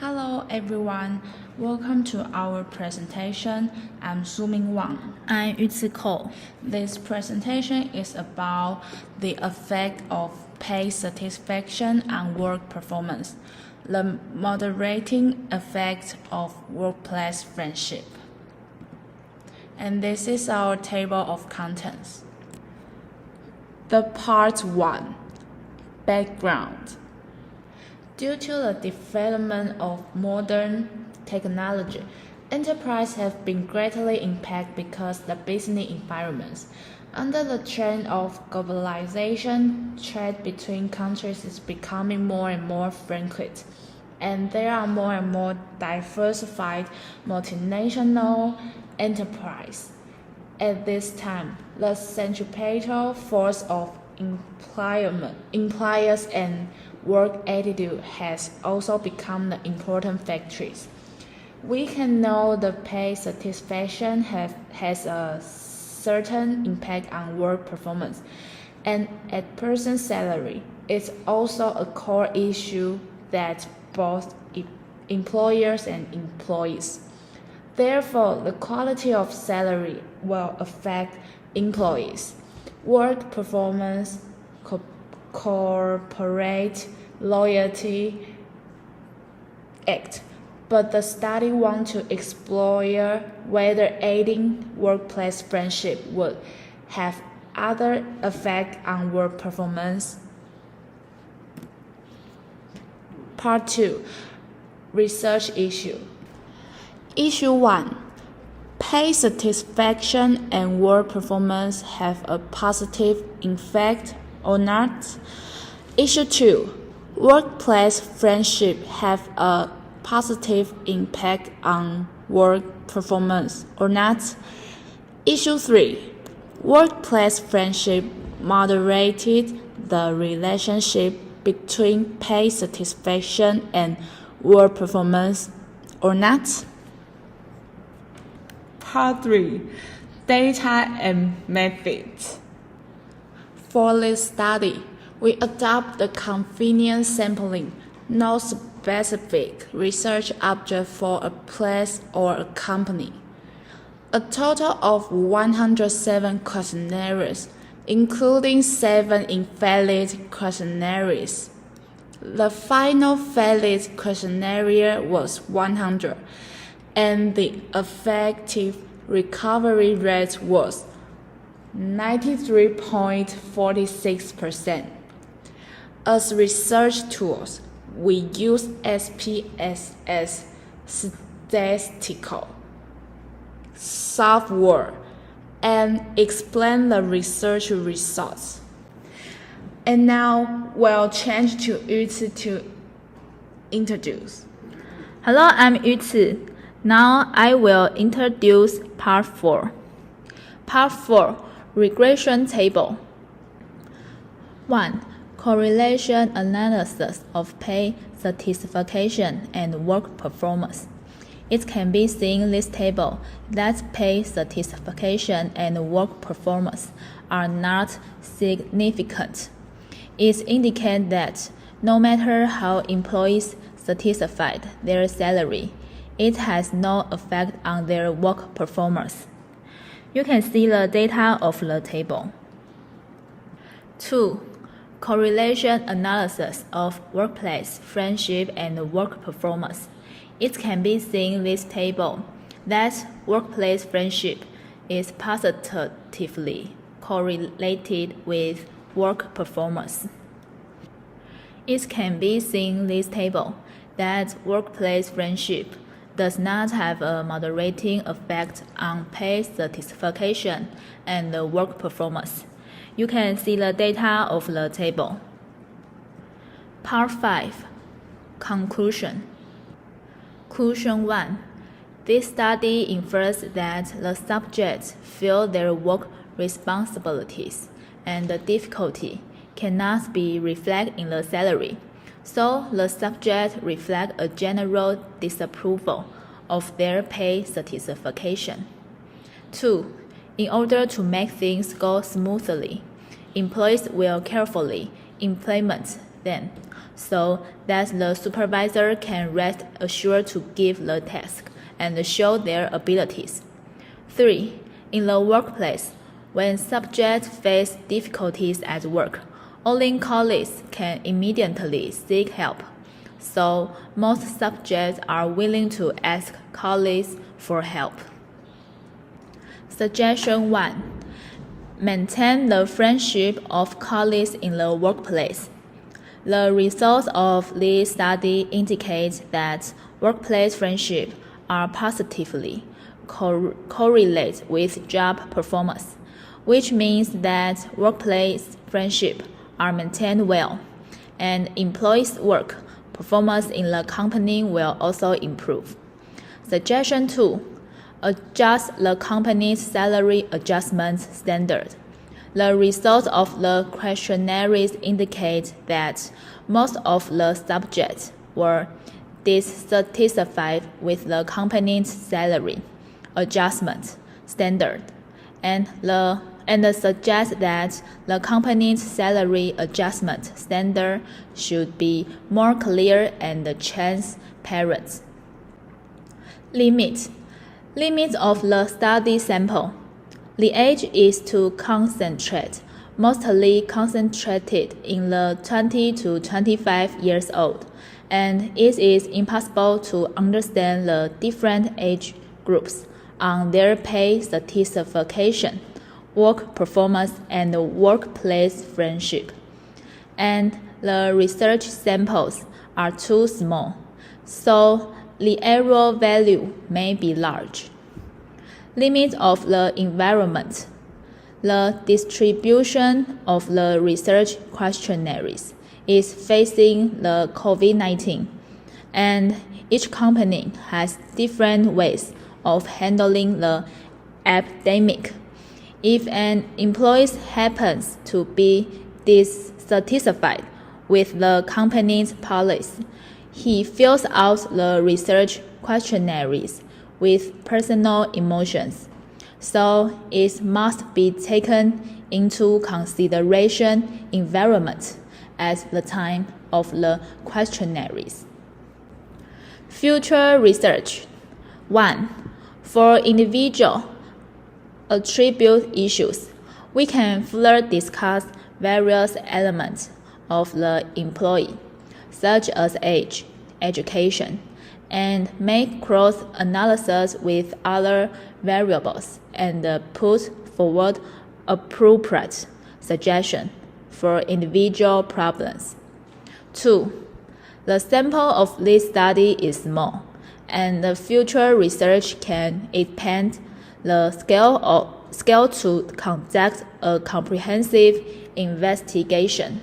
Hello everyone, welcome to our presentation. I'm Su-Ming Wang. I'm Yu-Tzu Ko. This presentation is about the effect of pay satisfaction on work performance, the moderating effect of workplace friendship. And this is our table of contents. The part 1, background. Due to the development of modern technology, enterprises have been greatly impacted because the business environments. Under the trend of globalization, trade between countries is becoming more and more frequent, and there are more and more diversified multinational enterprises. At this time, the centripetal force of employers and work attitude has also become the important factors. We can know the pay satisfaction has a certain impact on work performance, and at person salary, it's also a core issue that both employers and employees. Therefore, the quality of salary will affect employees' work performance, corporate loyalty act, but the study wants to explore whether aiding workplace friendship would have other effect on work performance. Part 2, research issue. Issue 1, pay satisfaction and work performance have a positive effect or not? Issue 2, workplace friendship have a positive impact on work performance or not? Issue 3, workplace friendship moderated the relationship between pay satisfaction and work performance or not? Part 3, data and methods. For this study, we adopt the convenient sampling, no specific research object for a place or a company. A total of 107 questionnaires, including 7 invalid questionnaires. The final valid questionnaire was 100, and the effective recovery rate was 93.46%. As research tools, we use SPSS statistical software and explain the research results. And now we'll change to Yu-Tzu to introduce. Hello, I'm Yu-Tzu. Now I will introduce Part 4. Part 4, regression table. 1. Correlation analysis of pay satisfaction and work performance. It can be seen in this table that pay satisfaction and work performance are not significant. It indicates that no matter how employees satisfied their salary, it has no effect on their work performance. You can see the data of the table. 2. Correlation analysis of workplace friendship and work performance. It can be seen in this table that workplace friendship is positively correlated with work performance. It can be seen in this table that workplace friendship does not have a moderating effect on pay satisfaction and work performance. You can see the data of the table. Part 5, conclusion. Conclusion 1. This study infers that the subjects feel their work responsibilities and the difficulty cannot be reflected in the salary. So the subject reflect a general disapproval of their pay satisfaction. 2. In order to make things go smoothly, employees will carefully implement them so that the supervisor can rest assured to give the task and show their abilities. 3. In the workplace, when subjects face difficulties at work, only colleagues can immediately seek help, so most subjects are willing to ask colleagues for help. Suggestion 1. Maintain the friendship of colleagues in the workplace. The results of this study indicate that workplace friendships are positively correlate with job performance, which means that workplace friendships are maintained well, and employees' work performance in the company will also improve. Suggestion 2. Adjust the company's salary adjustment standard. The results of the questionnaires indicate that most of the subjects were dissatisfied with the company's salary adjustment standard, and suggest that the company's salary adjustment standard should be more clear and transparent. Limit of the study sample. The age is to concentrate, mostly concentrated in the 20 to 25 years old, and it is impossible to understand the different age groups on their pay satisfaction, work performance, and workplace friendship. And the research samples are too small, so the error value may be large. Limit of the environment. The distribution of the research questionnaires is facing the COVID-19, and each company has different ways of handling the epidemic. If an employee happens to be dissatisfied with the company's policy, he fills out the research questionnaires with personal emotions, so it must be taken into consideration environment at the time of the questionnaires. Future research. 1. For individual attribute issues, we can further discuss various elements of the employee, such as age, education, and make cross-analysis with other variables and put forward appropriate suggestions for individual problems. 2. The sample of this study is small, and the future research can expand the scale to conduct a comprehensive investigation.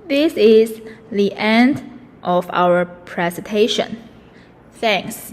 This is the end of our presentation. Thanks.